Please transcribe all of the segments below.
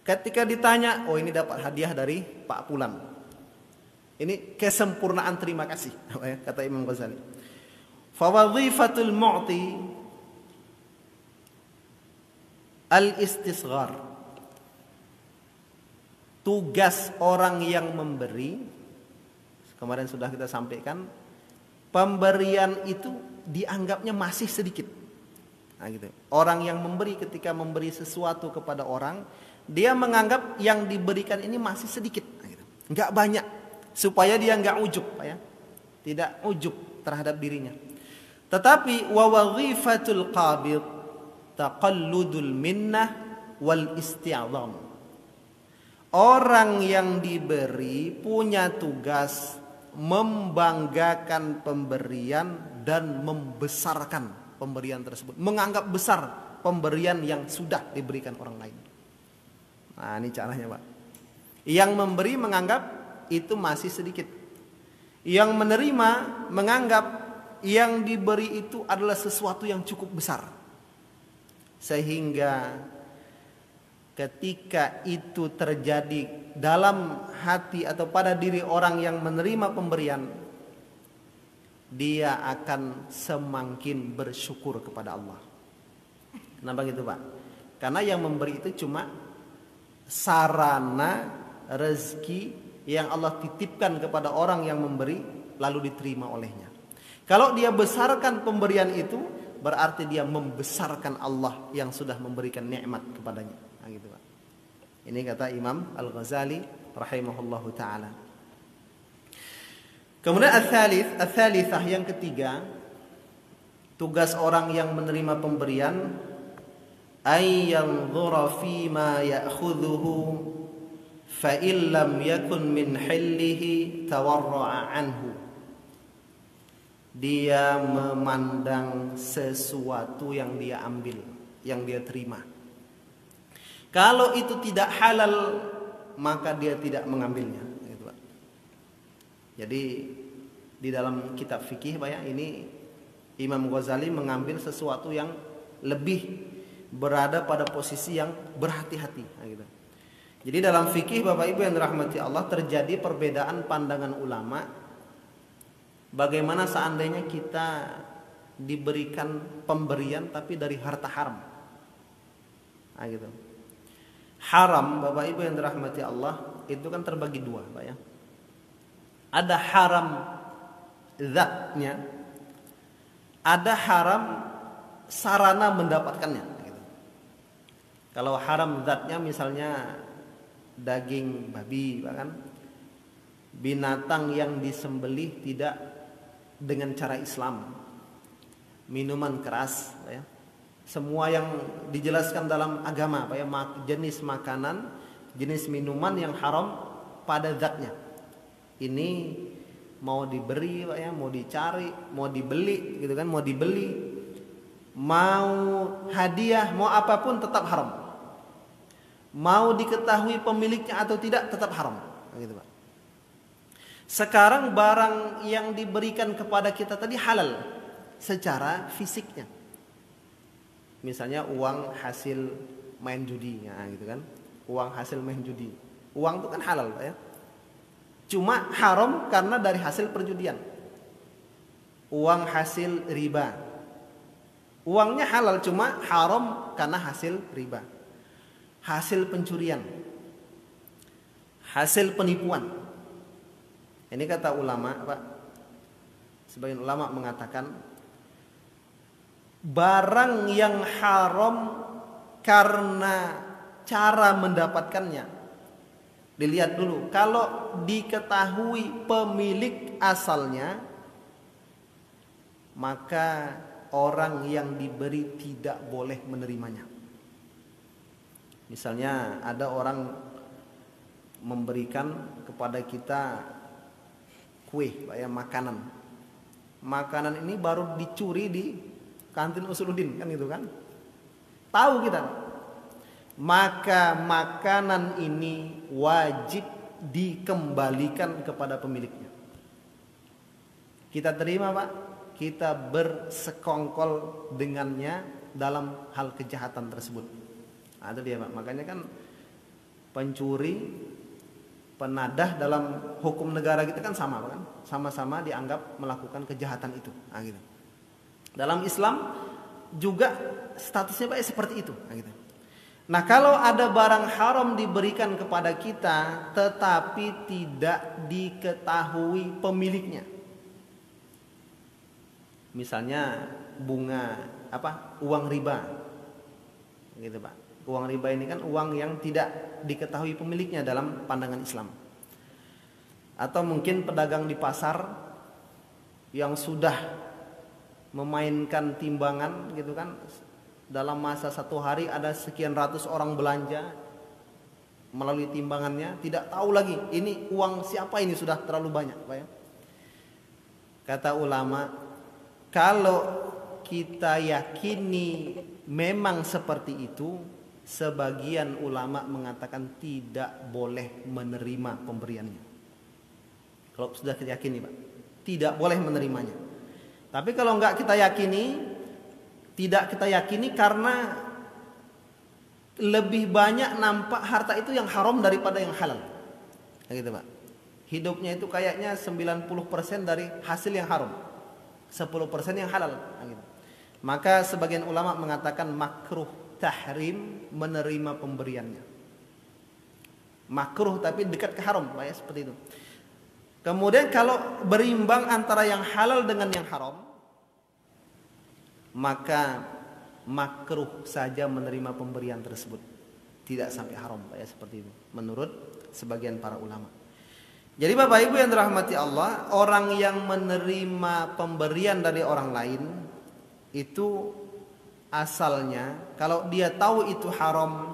Ketika ditanya, oh ini dapat hadiah dari Pak Pulan. Ini kesempurnaan terima kasih, kata Imam Ghazali. Fawadhifatul mu'ti al-istisghar. Tugas orang yang memberi, kemarin sudah kita sampaikan, pemberian itu dianggapnya masih sedikit. Nah, gitu. Orang yang memberi ketika memberi sesuatu kepada orang, dia menganggap yang diberikan ini masih sedikit, gitu. Nggak banyak, supaya dia nggak ujub, ya. Tidak ujub terhadap dirinya. Tetapi wa wazifatul qabid taqalludul minnah wal isti'zam. Orang yang diberi punya tugas membanggakan pemberian dan membesarkan pemberian tersebut, menganggap besar pemberian yang sudah diberikan orang lain. Nah, ini caranya, Pak. Yang memberi menganggap itu masih sedikit. Yang menerima menganggap yang diberi itu adalah sesuatu yang cukup besar. Sehingga ketika itu terjadi dalam hati atau pada diri orang yang menerima pemberian, dia akan semakin bersyukur kepada Allah. Kenapa gitu, Pak? Karena yang memberi itu cuma sarana rezeki yang Allah titipkan kepada orang yang memberi, lalu diterima olehnya. Kalau dia besarkan pemberian itu, berarti dia membesarkan Allah yang sudah memberikan nikmat kepadanya. Nah, gitu, Pak. Ini kata Imam Al-Ghazali rahimahullahu taala. Kemudian al-thalithah yang ketiga, tugas orang yang menerima pemberian ay yanzura fi ma ya'khudhuhu fa illam yakun min hillihi tawarra'a anhu. Dia memandang sesuatu yang dia ambil, yang dia terima. Kalau itu tidak halal, maka dia tidak mengambilnya, gitu, Pak. Jadi di dalam kitab fikih, Pak, ya, ini Imam Ghazali mengambil sesuatu yang lebih berada pada posisi yang berhati-hati, gitu. Jadi dalam fikih, Bapak Ibu yang dirahmati Allah, terjadi perbedaan pandangan ulama. Bagaimana seandainya kita diberikan pemberian tapi dari harta haram? Nah, gitu. Haram, Bapak Ibu yang dirahmati Allah, itu kan terbagi dua, Pak, ya. Ada haram zatnya, ada haram sarana mendapatkannya, gitu. Kalau haram zatnya misalnya daging babi, bahkan binatang yang disembelih tidak dengan cara Islam, minuman keras, Pak, ya. Semua yang dijelaskan dalam agama, Pak, ya, jenis makanan, jenis minuman yang haram pada zatnya. Ini mau diberi, Pak, ya, mau dicari, mau dibeli, gitu kan, mau dibeli, mau hadiah, mau apapun tetap haram. Mau diketahui pemiliknya atau tidak tetap haram, gitu, Pak. Sekarang barang yang diberikan kepada kita tadi halal secara fisiknya. Misalnya uang hasil main judi, ya, gitu kan. Uang hasil main judi. Uang itu kan halal, Pak, ya. Cuma haram karena dari hasil perjudian. Uang hasil riba. Uangnya halal, cuma haram karena hasil riba. Hasil pencurian. Hasil penipuan. Ini kata ulama, Pak. Sebagian ulama mengatakan barang yang haram karena cara mendapatkannya. Dilihat dulu, kalau diketahui pemilik asalnya, maka orang yang diberi tidak boleh menerimanya. Misalnya ada orang memberikan kepada kita kue, Pak, ya, makanan. Makanan ini baru dicuri di kantin Usuluddin, kan, gitu kan. Tahu kita. Maka makanan ini wajib dikembalikan kepada pemiliknya. Kita terima, Pak. Kita bersekongkol dengannya dalam hal kejahatan tersebut. Nah, itu dia, Pak. Makanya kan pencuri, penadah dalam hukum negara kita kan sama kan? Sama-sama dianggap melakukan kejahatan itu. Nah, gitu. Dalam Islam juga statusnya Pak seperti itu. Nah, gitu. Nah, kalau ada barang haram diberikan kepada kita tetapi tidak diketahui pemiliknya. Misalnya bunga uang riba. Gitu, Pak. Uang riba ini kan uang yang tidak diketahui pemiliknya dalam pandangan Islam. Atau mungkin pedagang di pasar yang sudah memainkan timbangan gitu kan, dalam masa 1 hari ada sekian ratus orang belanja melalui timbangannya, tidak tahu lagi ini uang siapa, ini sudah terlalu banyak, Pak ya. Kata ulama, kalau kita yakini memang seperti itu, sebagian ulama mengatakan tidak boleh menerima pemberiannya. Kalau sudah kita yakini, Pak, tidak boleh menerimanya. Tapi kalau enggak kita yakini, tidak kita yakini karena lebih banyak nampak harta itu yang haram daripada yang halal. Gitu, Pak. Hidupnya itu kayaknya 90% dari hasil yang haram, 10% yang halal. Gitu. Maka sebagian ulama mengatakan makruh tahrim menerima pemberiannya. Makruh tapi dekat ke haram, Pak ya, seperti itu. Kemudian kalau berimbang antara yang halal dengan yang haram, maka makruh saja menerima pemberian tersebut, tidak sampai haram, Pak ya, seperti itu menurut sebagian para ulama. Jadi Bapak Ibu yang dirahmati Allah, orang yang menerima pemberian dari orang lain itu asalnya kalau dia tahu itu haram,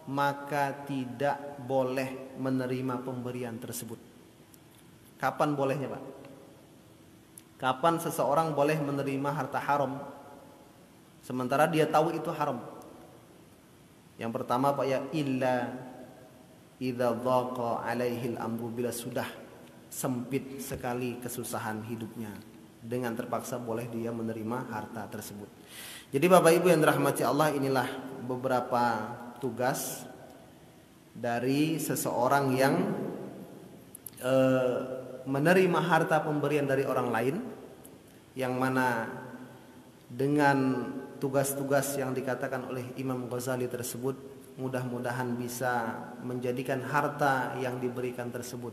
maka tidak boleh menerima pemberian tersebut. Kapan bolehnya, Pak? Kapan seseorang boleh menerima harta haram sementara dia tahu itu haram? Yang pertama, Pak ya, illa idza dhaqa alaihi al-amru, bila sudah sempit sekali kesusahan hidupnya, dengan terpaksa boleh dia menerima harta tersebut. Jadi Bapak Ibu yang dirahmati Allah, inilah beberapa tugas dari seseorang yang menerima harta pemberian dari orang lain, yang mana dengan tugas-tugas yang dikatakan oleh Imam Ghazali tersebut, mudah-mudahan bisa menjadikan harta yang diberikan tersebut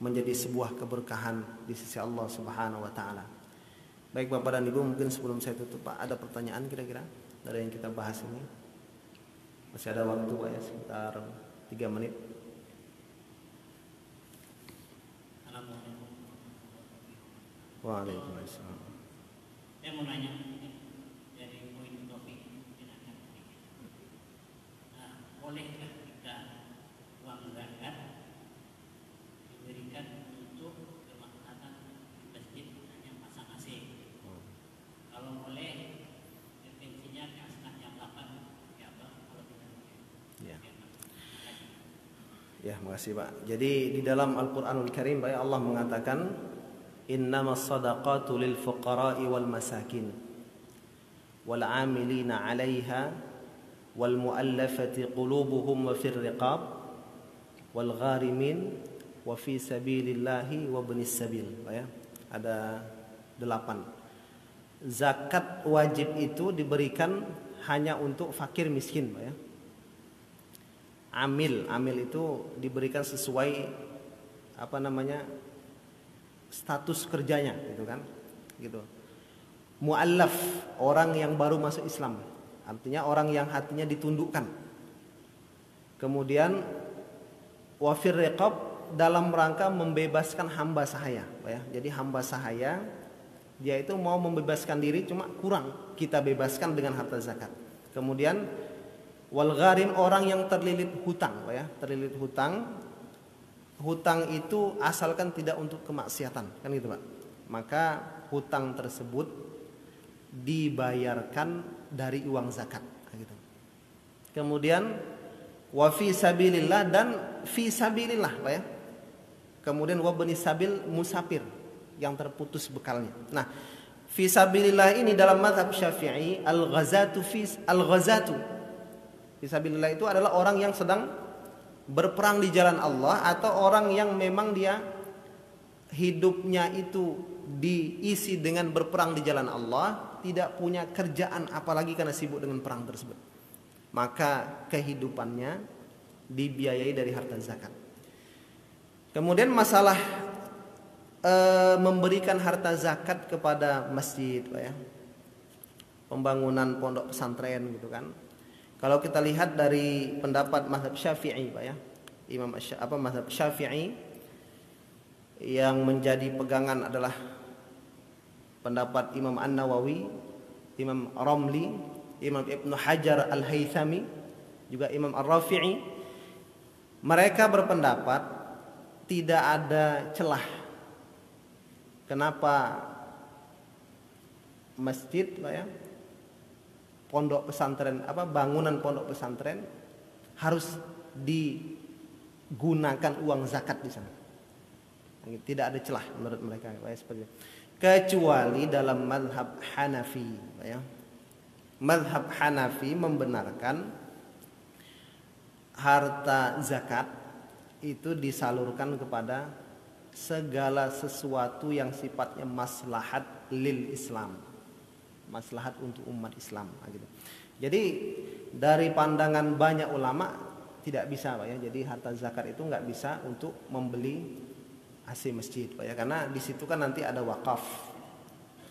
menjadi sebuah keberkahan di sisi Allah Subhanahu wa taala. Baik Bapak dan Ibu, mungkin sebelum saya tutup, Pak, ada pertanyaan kira-kira dari yang kita bahas ini? Masih ada waktu, Pak ya, sekitar 3 menit. Waalaikumsalam. Saya mau nanya dari poin topik bolehkah kita uang zakat diberikan untuk kemaslahatan masjid hanya pasang AC? Kalau boleh, frekuensinya kasih yang 8 ya apa? Kalau tidak ya. Ya, makasih Pak. Jadi di dalam Al-Qur'anul Karim, Pak, Allah mengatakan innamas shadaqatu lil fuqara'i wal masakin wal 'amilina 'alaiha wal mu'allafati qulubuhum wa fir riqab wal gharimin wa fi sabilillahi wa ibnis sabil. Ya, ada 8. Zakat wajib itu diberikan hanya untuk fakir miskin, Pak ya. Amil itu diberikan sesuai status kerjanya, gitu kan, gitu. Mu'allaf, orang yang baru masuk Islam, artinya orang yang hatinya ditundukkan. Kemudian wafir riqab, dalam rangka membebaskan hamba sahaya, ya. Jadi hamba sahaya dia itu mau membebaskan diri, cuma kurang kita bebaskan dengan harta zakat. Kemudian wal gharim, orang yang terlilit hutang, ya. Terlilit hutang. Hutang itu asalkan tidak untuk kemaksiatan, kan gitu Pak. Maka hutang tersebut dibayarkan dari uang zakat, gitu. Kemudian wa fi sabilillah, dan fi sabilillah, Pak ya. Kemudian wa bani sabil, musafir yang terputus bekalnya. Nah, fi sabilillah ini dalam mazhab Syafi'i al-ghazatu fi sabilillah itu adalah orang yang sedang berperang di jalan Allah atau orang yang memang dia hidupnya itu diisi dengan berperang di jalan Allah, tidak punya kerjaan apalagi karena sibuk dengan perang tersebut, maka kehidupannya dibiayai dari harta zakat. Kemudian masalah memberikan harta zakat kepada masjid, Pak ya, pembangunan pondok pesantren gitu kan. Kalau kita lihat dari pendapat mazhab Syafi'i, Pak ya, mazhab Syafi'i yang menjadi pegangan adalah pendapat Imam An-Nawawi, Imam Ramli, Imam Ibnu Hajar Al-Haythami, juga Imam Ar-Rafi'i. Mereka berpendapat tidak ada celah kenapa masjid, Pak ya, pondok pesantren, bangunan pondok pesantren harus digunakan uang zakat di sana. Tidak ada celah menurut mereka, Pak ya, seperti itu. Kecuali dalam mazhab Hanafi, Pak ya. Mazhab Hanafi membenarkan harta zakat itu disalurkan kepada segala sesuatu yang sifatnya maslahat lil Islam, maslahat untuk umat Islam gitu. Jadi dari pandangan banyak ulama tidak bisa, Pak ya. Jadi harta zakat itu nggak bisa untuk membeli AC masjid, Pak ya, karena di situ kan nanti ada wakaf,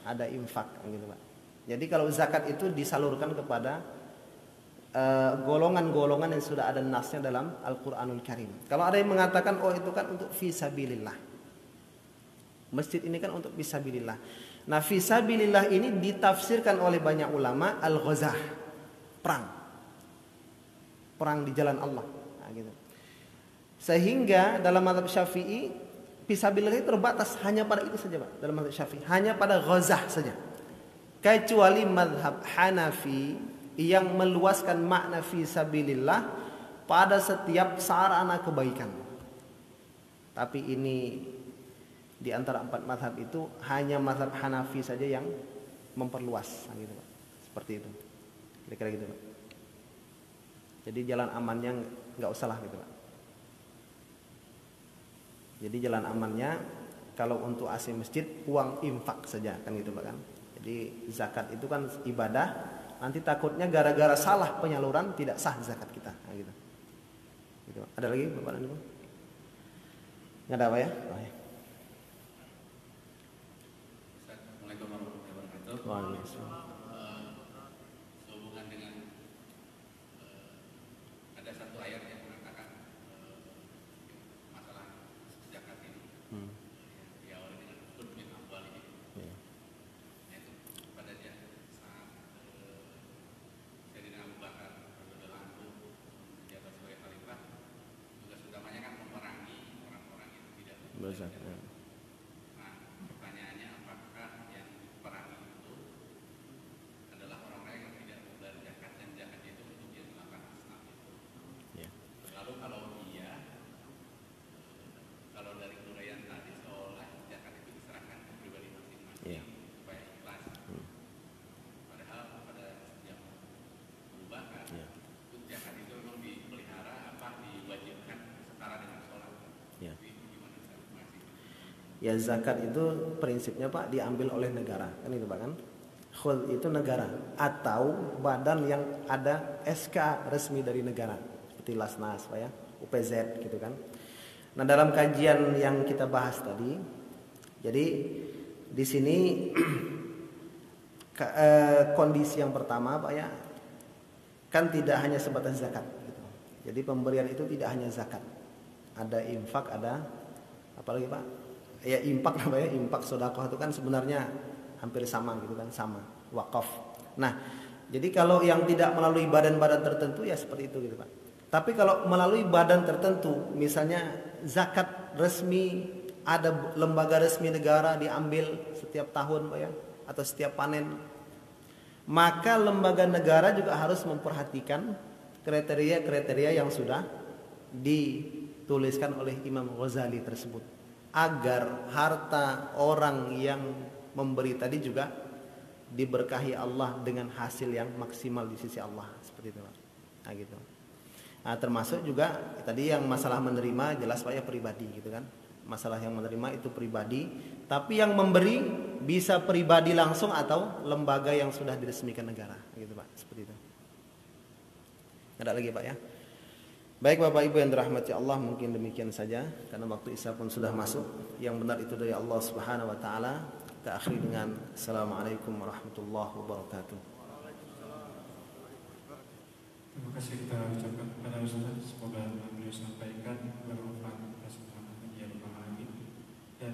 ada infak gitu, Pak. Jadi kalau zakat itu disalurkan kepada golongan-golongan yang sudah ada nasnya dalam Al-Qur'anul Karim. Kalau ada yang mengatakan oh itu kan untuk fisabilillah, masjid ini kan untuk fisabilillah. Nah, fisabilillah ini ditafsirkan oleh banyak ulama al-ghazah, perang di jalan Allah, nah, gitu. Sehingga dalam mazhab Syafi'i fisabilillah terbatas hanya pada itu saja, Pak. Dalam mazhab Syafi'i hanya pada ghazah saja. Kecuali mazhab Hanafi yang meluaskan makna fisabilillah pada setiap sarana kebaikan. Tapi ini di antara 4 mazhab itu hanya mazhab Hanafi saja yang memperluas, gitu, Pak. Seperti itu. Kira-kira gitu, Pak. Jadi jalan amannya nggak usah lah, gitu, Pak. Jadi jalan amannya kalau untuk AC masjid uang infak saja, kan gitu, Pak kan. Jadi zakat itu kan ibadah, nanti takutnya gara-gara salah penyaluran tidak sah zakat kita, nah, gitu. Gitu, Pak. Ada lagi Bapak dan Ibu? Nggak ada, Pak ya? Oh, ya. Assalamualaikum warahmatullahi wabarakatuh. Waalaikumsalam. Sehubungan dengan ada satu ayat yang mengatakan masalah zakat ini, diawali dengan khudh min amwalihim. Itu pada dia saat Sayyidina Abu Bakar radhiyallahu anhu menjabat sebagai khalifah, juga sudah banyak kan memerangi orang-orang yang tidak berzakat. Nah, pertanyaannya apakah yang perangi itu adalah orang-orang yang tidak membayar zakat dan zakat itu untuk dia melakukan asnaf itu? Ya. Lalu kalau iya, kalau dari uraian tadi seolah zakat itu diserahkan ke pribadi masing-masing, Ya. supaya ikhlas. Padahal pada setiap Abu Bakar, zakat itu memang dipelihara apa diwajibkan setara dengan sholat. Ya. Itu gimana Ustaz? Terima kasih. Ya, zakat itu prinsipnya, Pak, diambil oleh negara, kan itu, Pak kan. Khul itu negara atau badan yang ada SK resmi dari negara seperti Lasnas, Pak ya, UPZ gitu kan. Nah, dalam kajian yang kita bahas tadi, jadi di sini kondisi yang pertama, Pak ya, kan tidak hanya sebatas zakat gitu. Jadi pemberian itu tidak hanya zakat, ada infak, ada apa lagi, Pak? Ya infak, Pak ya, infak sedekah itu kan sebenarnya hampir sama gitu kan, sama wakaf. Nah, jadi kalau yang tidak melalui badan-badan tertentu ya seperti itu gitu, Pak. Tapi kalau melalui badan tertentu, misalnya zakat resmi, ada lembaga resmi negara diambil setiap tahun, Pak ya, atau setiap panen, maka lembaga negara juga harus memperhatikan kriteria-kriteria yang sudah dituliskan oleh Imam Ghazali tersebut, agar harta orang yang memberi tadi juga diberkahi Allah dengan hasil yang maksimal di sisi Allah, seperti itu, Pak. Nah, gitu. Nah, termasuk juga tadi yang masalah menerima jelas Pak ya pribadi gitu kan. Masalah yang menerima itu pribadi, tapi yang memberi bisa pribadi langsung atau lembaga yang sudah diresmikan negara gitu Pak, seperti itu. Ada lagi Pak ya? Baik Bapak Ibu yang dirahmati Allah, mungkin demikian saja karena waktu Isya pun sudah masuk. Yang benar itu dari Allah Subhanahu wa taala. Kita akhiri dengan Assalamualaikum warahmatullahi wabarakatuh. Terima kasih kita ucapkan kepada Ustaz. Semoga beliau sampaikan bermanfaat atas pemahaman yang bermanfaat dan